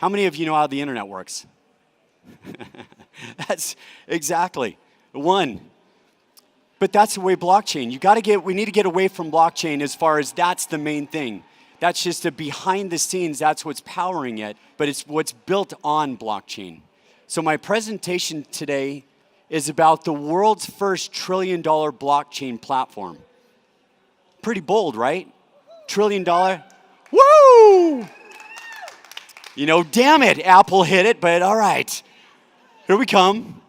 How many of you know how the internet works? That's exactly one. But that's the way blockchain. We need to get away from blockchain as far as that's the main thing. That's just a behind the scenes, that's what's powering it, but it's what's built on blockchain. So my presentation today is about the world's first $1 trillion blockchain platform. Pretty bold, right? $1 trillion. Woo! You know, damn it, Apple hit it, but all right. Here we come.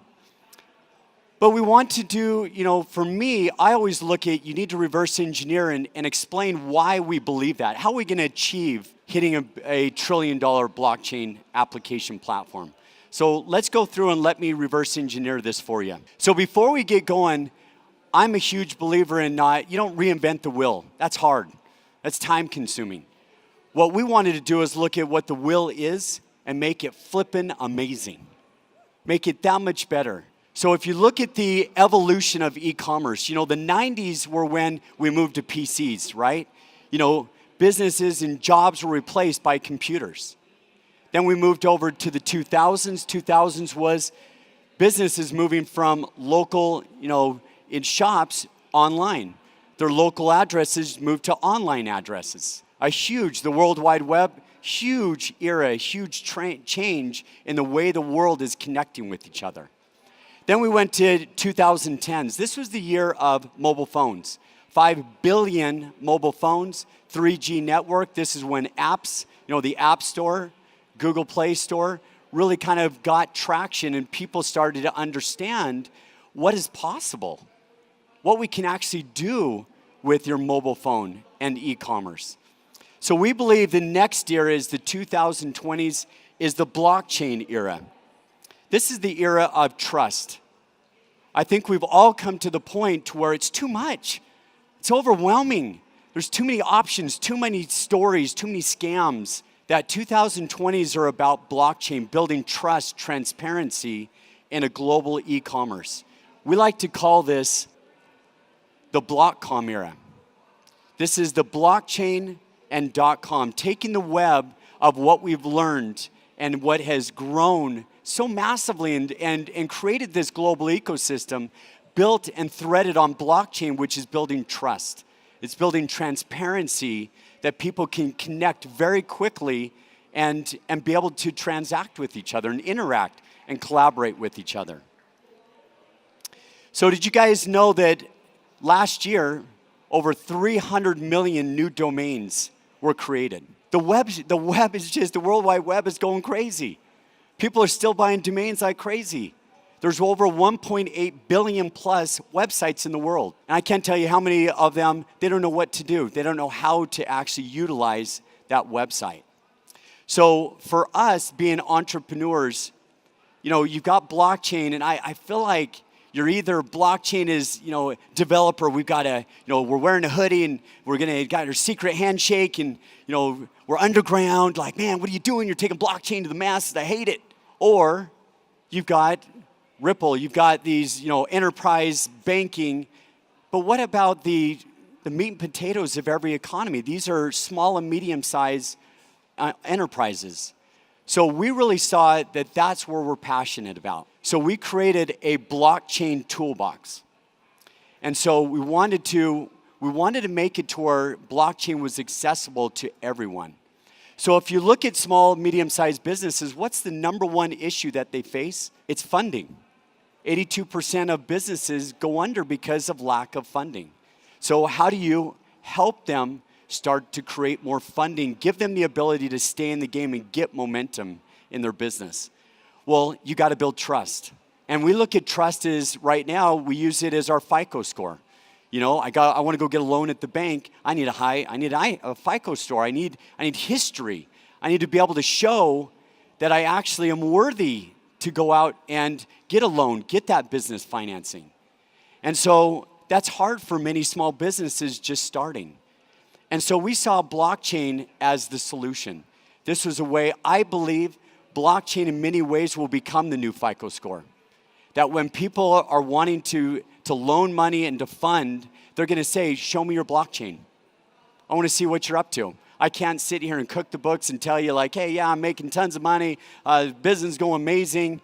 But we want to do, for me, I always look at, you need to reverse engineer and explain why we believe that. How are we going to achieve hitting a $1 trillion blockchain application platform? So let's go through and let me reverse engineer this for you. So before we get going, I'm a huge believer in you don't reinvent the wheel. That's hard. That's time consuming. What we wanted to do is look at what the wheel is and make it flippin' amazing. Make it that much better. So if you look at the evolution of e-commerce, the 90s were when we moved to PCs, right? Businesses and jobs were replaced by computers. Then we moved over to the 2000s. 2000s was businesses moving from local, in shops, online. Their local addresses moved to online addresses. The World Wide Web, huge era, huge change in the way the world is connecting with each other. Then we went to 2010s. This was the year of mobile phones. 5 billion mobile phones, 3G network. This is when apps, the App Store, Google Play Store, really kind of got traction and people started to understand what is possible, what we can actually do with your mobile phone and e-commerce. So we believe the next era is the 2020s, is the blockchain era. This is the era of trust. I think we've all come to the point to where it's too much. It's overwhelming. There's too many options, too many stories, too many scams. That 2020s are about blockchain, building trust, transparency in a global e-commerce. We like to call this the .com era. This is the blockchain and .com, taking the web of what we've learned and what has grown so massively and created this global ecosystem built and threaded on blockchain, which is building trust. It's building transparency that people can connect very quickly and be able to transact with each other and interact and collaborate with each other. So did you guys know that last year, over 300 million new domains were created? The World Wide Web is going crazy. People are still buying domains like crazy. There's over 1.8 billion plus websites in the world. And I can't tell you how many of them, they don't know what to do. They don't know how to actually utilize that website. So for us being entrepreneurs, you've got blockchain, and I feel like you're either blockchain is, developer, we've got we're wearing a hoodie and got our secret handshake and, we're underground, like, man, what are you doing? You're taking blockchain to the masses, I hate it. Or you've got Ripple, you've got these, enterprise banking, but what about the meat and potatoes of every economy? These are small and medium-sized enterprises. So we really saw that that's where we're passionate about. So we created a blockchain toolbox. And so we wanted to make it to where blockchain was accessible to everyone. So if you look at small, medium-sized businesses, what's the number one issue that they face? It's funding. 82% of businesses go under because of lack of funding. So how do you help them start to create more funding, give them the ability to stay in the game and get momentum in their business? Well, you got to build trust. And we look at trust as, right now, we use it as our FICO score. I want to go get a loan at the bank. I need a FICO score. I need history. I need to be able to show that I actually am worthy to go out and get a loan, get that business financing. And so that's hard for many small businesses just starting. And so we saw blockchain as the solution. This was a way, I believe, blockchain in many ways will become the new FICO score. That when people are wanting to loan money and to fund, they're going to say, show me your blockchain. I want to see what you're up to. I can't sit here and cook the books and tell you like, hey, yeah, I'm making tons of money, business is going amazing.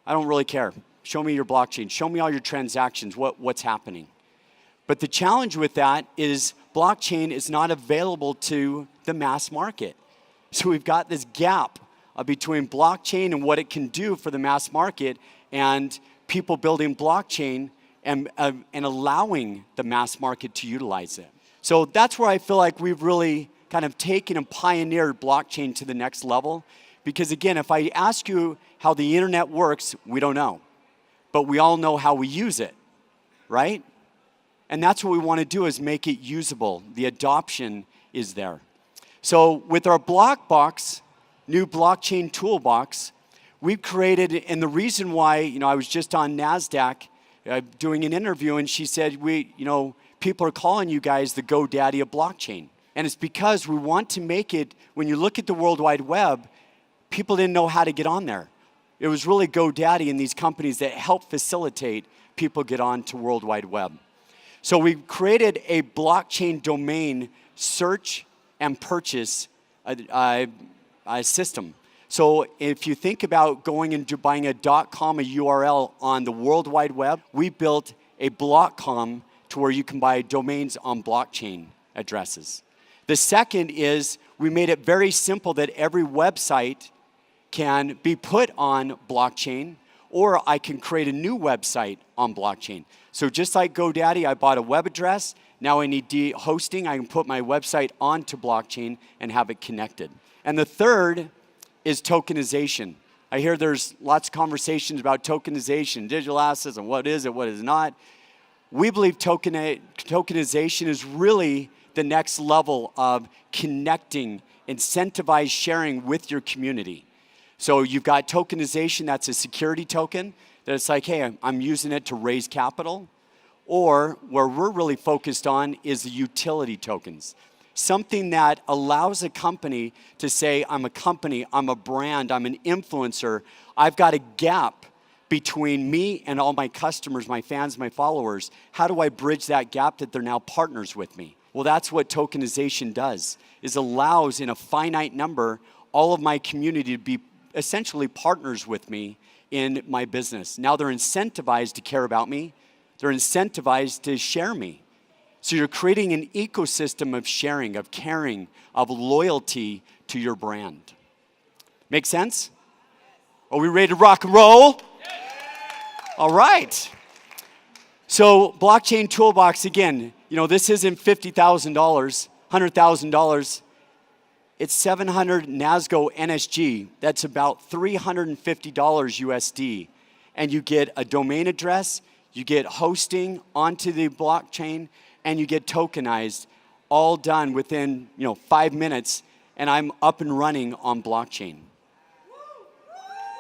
I don't really care. Show me your blockchain. Show me all your transactions, what's happening. But the challenge with that is blockchain is not available to the mass market. So we've got this gap between blockchain and what it can do for the mass market and people building blockchain and allowing the mass market to utilize it. So that's where I feel like we've really kind of taken and pioneered blockchain to the next level. Because again, if I ask you how the internet works, we don't know. But we all know how we use it, right? And that's what we want to do is make it usable. The adoption is there. So with our Blockbox, new blockchain toolbox, we've created, and the reason why, I was just on NASDAQ doing an interview, and she said, people are calling you guys the GoDaddy of blockchain. And it's because we want to make it, when you look at the World Wide Web, people didn't know how to get on there. It was really GoDaddy and these companies that help facilitate people get on to World Wide Web. So we created a blockchain domain search and purchase system. So if you think about going and buying a .com, a URL on the World Wide Web, we built a block.com to where you can buy domains on blockchain addresses. The second is we made it very simple that every website can be put on blockchain, or I can create a new website on blockchain. So just like GoDaddy, I bought a web address. Now I need hosting. I can put my website onto blockchain and have it connected. And the third is tokenization. I hear there's lots of conversations about tokenization, digital assets, and what is it, what is not. We believe tokenization is really the next level of connecting, incentivized sharing with your community. So you've got tokenization, that's a security token, that it's like, hey, I'm using it to raise capital. Or where we're really focused on is the utility tokens. Something that allows a company to say, I'm a company, I'm a brand, I'm an influencer. I've got a gap between me and all my customers, my fans, my followers. How do I bridge that gap that they're now partners with me? Well, that's what tokenization does, is allows in a finite number all of my community to be essentially partners with me in my business. Now they're incentivized to care about me. They're incentivized to share me. So you're creating an ecosystem of sharing, of caring, of loyalty to your brand. Make sense? Are we ready to rock and roll? All right. So blockchain toolbox, again, this isn't $50,000, $100,000. It's 700 Nasgo NSG. That's about $350 USD. And you get a domain address, you get hosting onto the blockchain, and you get tokenized, all done within 5 minutes, and I'm up and running on blockchain.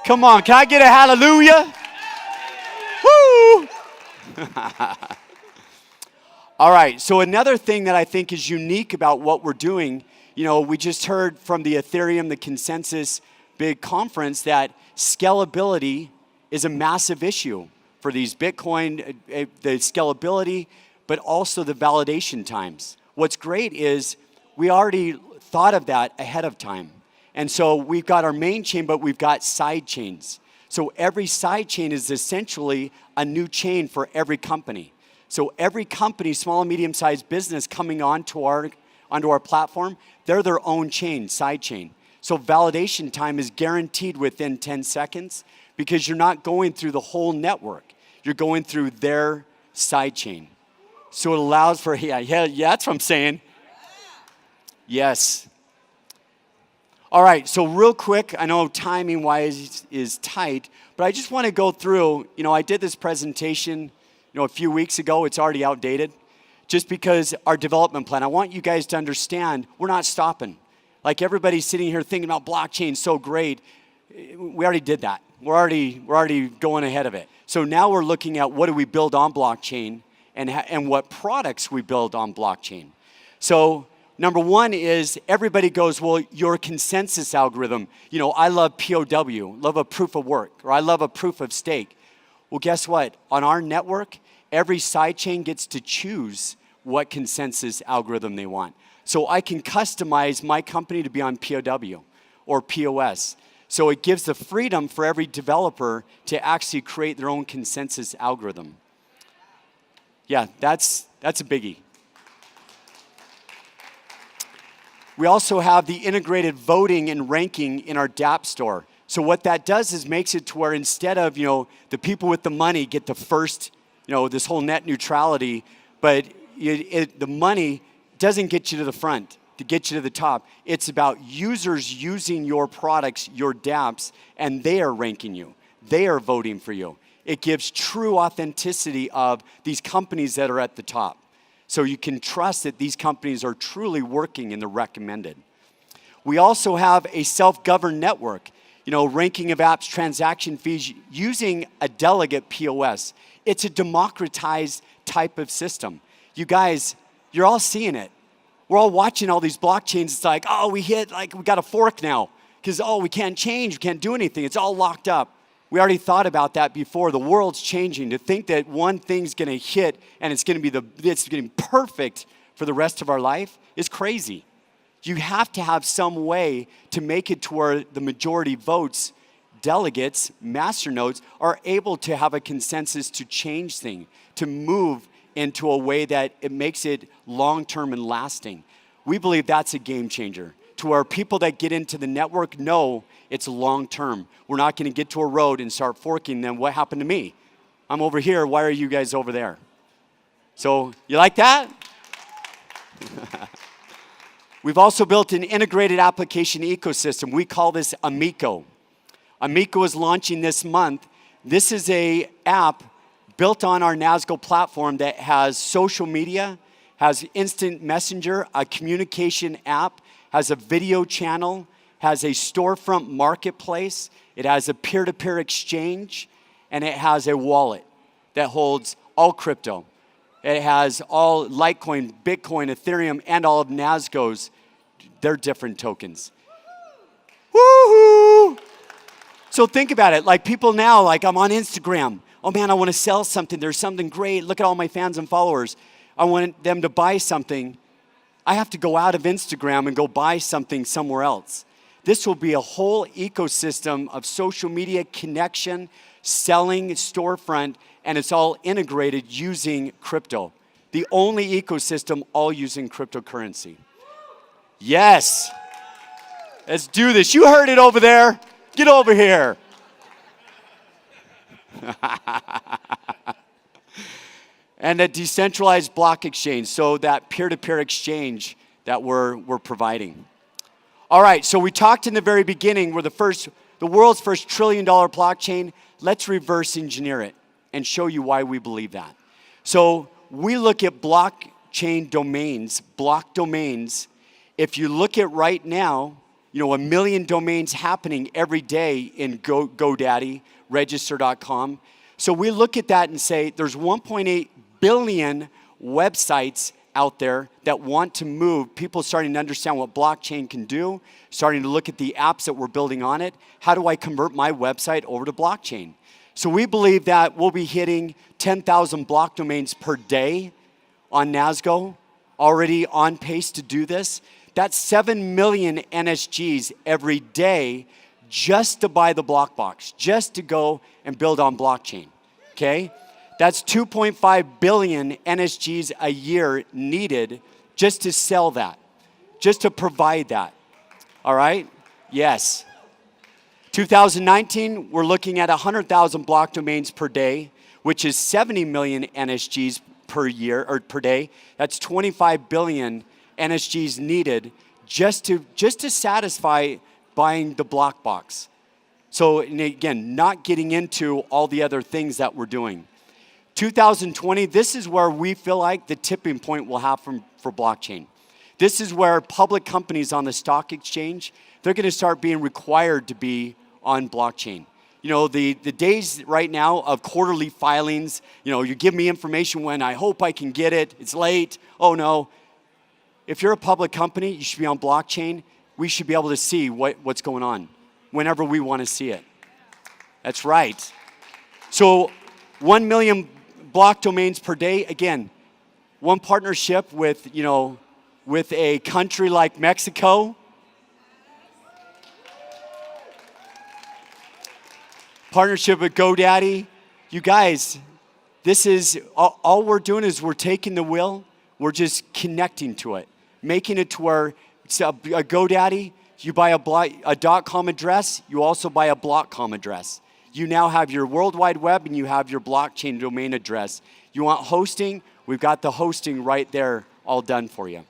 Come on, can I get a hallelujah? Woo! All right, so another thing that I think is unique about what we're doing, we just heard from the Ethereum, the Consensus big conference, that scalability is a massive issue for these Bitcoin, the scalability, but also the validation times. What's great is we already thought of that ahead of time. And so we've got our main chain, but we've got side chains. So every side chain is essentially a new chain for every company. So every company, small and medium-sized business coming onto our platform, they're their own chain, side chain. So validation time is guaranteed within 10 seconds because you're not going through the whole network. You're going through their side chain. So it allows for, yeah, that's what I'm saying. Yes. All right, so real quick, I know timing-wise is tight, but I just want to go through, I did this presentation, a few weeks ago. It's already outdated. Just because our development plan, I want you guys to understand, we're not stopping. Like everybody's sitting here thinking about blockchain so great. We already did that. We're already going ahead of it. So now we're looking at what do we build on blockchain and what products we build on blockchain. So number one is everybody goes, well, your consensus algorithm, I love POW, love a proof of work, or I love a proof of stake. Well, guess what? On our network, every sidechain gets to choose what consensus algorithm they want. So I can customize my company to be on POW or POS. So it gives the freedom for every developer to actually create their own consensus algorithm. Yeah, that's a biggie. We also have the integrated voting and ranking in our dApp store. So what that does is makes it to where instead of, the people with the money get the first, this whole net neutrality, but the money doesn't get you to the front, to get you to the top. It's about users using your products, your dApps, and they are ranking you. They are voting for you. It gives true authenticity of these companies that are at the top. So you can trust that these companies are truly working in the recommended. We also have a self-governed network, ranking of apps, transaction fees, using a delegate POS. It's a democratized type of system. You guys, you're all seeing it. We're all watching all these blockchains. It's like, we got a fork now. Because, we can't change, we can't do anything. It's all locked up. We already thought about that before. The world's changing. To think that one thing's going to hit and it's going to be perfect for the rest of our life is crazy. You have to have some way to make it to where the majority votes, delegates, masternodes, are able to have a consensus to change things, to move into a way that it makes it long-term and lasting. We believe that's a game changer, to where people that get into the network know it's long-term. We're not going to get to a road and start forking them. What happened to me? I'm over here. Why are you guys over there? So you like that? We've also built an integrated application ecosystem. We call this Amico. Amico is launching this month. This is an app built on our Nasgo platform that has social media, has instant messenger, a communication app, has a video channel, has a storefront marketplace, it has a peer-to-peer exchange, and it has a wallet that holds all crypto. It has all Litecoin, Bitcoin, Ethereum, and all of Nasgo's, their different tokens. Woohoo! So think about it, like people now, like I'm on Instagram. Oh man, I want to sell something. There's something great. Look at all my fans and followers. I want them to buy something. I have to go out of Instagram and go buy something somewhere else. This will be a whole ecosystem of social media connection, selling, storefront, and it's all integrated using crypto. The only ecosystem all using cryptocurrency. Yes. Let's do this. You heard it over there. Get over here. And a decentralized block exchange, so that peer-to-peer exchange that we're providing. All right, so we talked in the very beginning, we're the world's first trillion-dollar blockchain. Let's reverse engineer it and show you why we believe that. So we look at blockchain domains, block domains. If you look at right now, 1 million domains happening every day in GoDaddy, register.com. So we look at that and say there's 1.8 billion websites out there that want to move, people starting to understand what blockchain can do, starting to look at the apps that we're building on it. How do I convert my website over to blockchain? So we believe that we'll be hitting 10,000 block domains per day on Nasgo, already on pace to do this. That's 7 million NSGs every day just to buy the block box, just to go and build on blockchain, okay? That's 2.5 billion NSGs a year needed just to sell that, just to provide that, all right? Yes. 2019, we're looking at 100,000 block domains per day, which is 70 million NSGs per year, or per day. That's 25 billion NSGs needed just to satisfy buying the block box. So again, not getting into all the other things that we're doing. 2020, this is where we feel like the tipping point will happen for blockchain. This is where public companies on the stock exchange, they're going to start being required to be on blockchain. The days right now of quarterly filings, you give me information when I hope I can get it, it's late, oh no. If you're a public company, you should be on blockchain. We should be able to see what's going on whenever we want to see it. That's right. So 1 million block domains per day. Again, one partnership with, with a country like Mexico. Partnership with GoDaddy. You guys, this is, all we're doing is we're taking the will, we're just connecting to it, making it to where it's a GoDaddy, you buy a .com address, you also buy a .com address. You now have your World Wide Web and you have your blockchain domain address. You want hosting? We've got the hosting right there all done for you.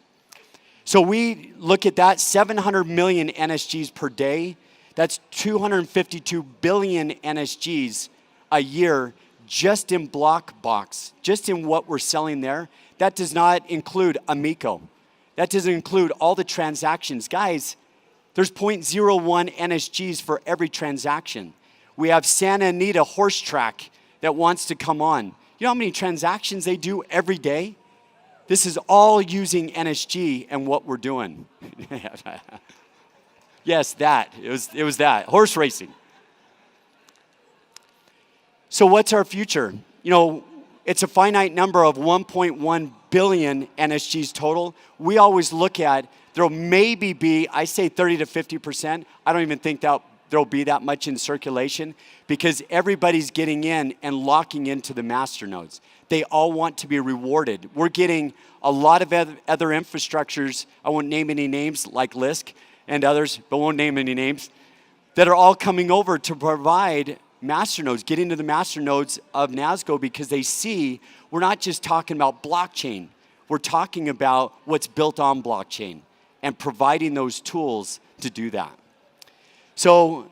So we look at that, 700 million NSGs per day. That's 252 billion NSGs a year just in BlockBox, just in what we're selling there. That does not include Amico. That doesn't include all the transactions. Guys, there's 0.01 NSGs for every transaction. We have Santa Anita Horse Track that wants to come on. You know how many transactions they do every day? This is all using NSG and what we're doing. Yes, that. It was that. Horse racing. So what's our future? You know, it's a finite number of 1.1 billion NSGs total. We always look at, there'll maybe be, I say 30 to 50%. I don't even think that there'll be that much in circulation because everybody's getting in and locking into the master nodes. They all want to be rewarded. We're getting a lot of other infrastructures, I won't name any names like Lisk and others, but won't name any names, that are all coming over to provide master nodes, getting to the master nodes of Nasgo because they see we're not just talking about blockchain, we're talking about what's built on blockchain and providing those tools to do that. So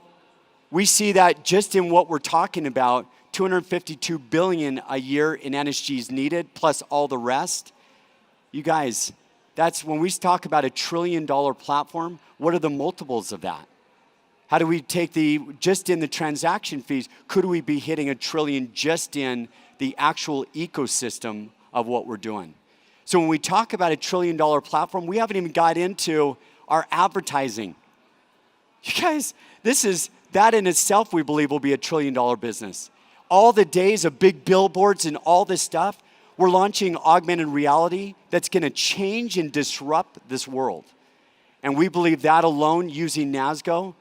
we see that just in what we're talking about, 252 billion a year in NSGs needed, plus all the rest. You guys, that's when we talk about $1 trillion platform, what are the multiples of that? How do we take just in the transaction fees, could we be hitting $1 trillion just in the actual ecosystem of what we're doing? So when we talk about $1 trillion platform, we haven't even got into our advertising. You guys, that in itself we believe will be $1 trillion business. All the days of big billboards and all this stuff, we're launching augmented reality that's gonna change and disrupt this world. And we believe that alone, using Nasgo,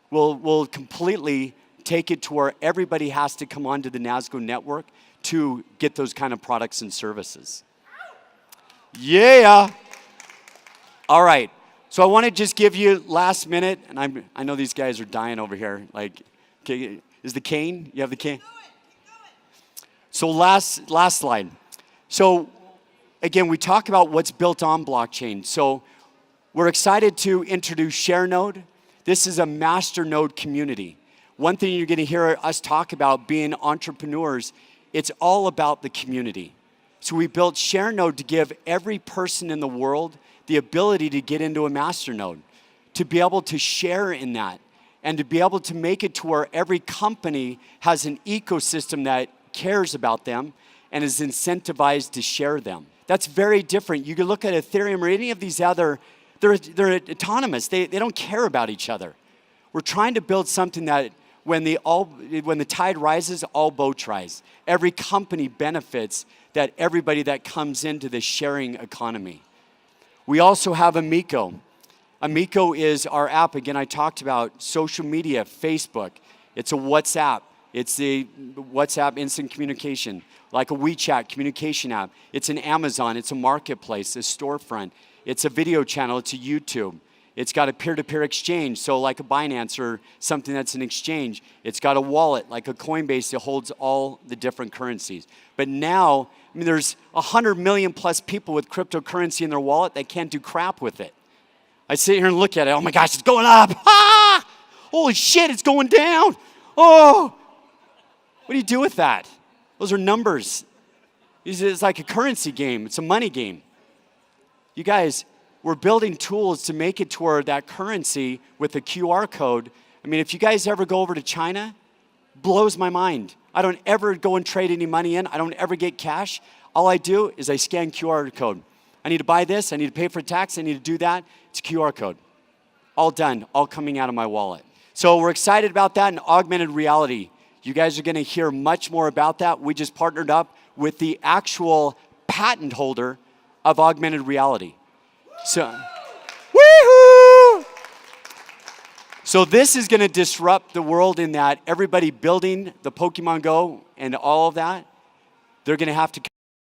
will completely take it to where everybody has to come onto the Nasgo network to get those kind of products and services. Yeah. All right. So I want to just give you last minute, and I know these guys are dying over here. Like, okay, is the cane? You have the cane? So last slide. So again, we talk about what's built on blockchain. So we're excited to introduce ShareNode. This is a master node community. One thing you're going to hear us talk about being entrepreneurs, it's all about the community. So we built ShareNode to give every person in the world the ability to get into a master node, to be able to share in that, and to be able to make it to where every company has an ecosystem that cares about them and is incentivized to share them. That's very different. You can look at Ethereum or any of these other, they're autonomous. They don't care about each other. We're trying to build something that when the tide rises, all boats rise. Every company benefits that everybody that comes into this sharing economy. We also have Amico. Amico is our app. Again, I talked about social media, Facebook. It's a WhatsApp. It's the WhatsApp instant communication, like a WeChat communication app. It's an Amazon. It's a marketplace, a storefront. It's a video channel. It's a YouTube. It's got a peer-to-peer exchange, so like a Binance or something that's an exchange. It's got a wallet, like a Coinbase that holds all the different currencies. But now, I mean, there's 100 million plus people with cryptocurrency in their wallet that can't do crap with it. I sit here and look at it, oh my gosh, it's going up. Ah! Holy shit, it's going down. Oh, what do you do with that? Those are numbers. It's like a currency game. It's a money game. You guys, we're building tools to make it to where that currency with a QR code. I mean, if you guys ever go over to China, blows my mind. I don't ever go and trade any money in. I don't ever get cash. All I do is I scan QR code. I need to buy this. I need to pay for tax. I need to do that. It's a QR code. All done. All coming out of my wallet. So we're excited about that and augmented reality. You guys are going to hear much more about that. We just partnered up with the actual patent holder of augmented reality. So, woohoo! So this is going to disrupt the world in that everybody building the Pokemon Go and all of that, they're going to have to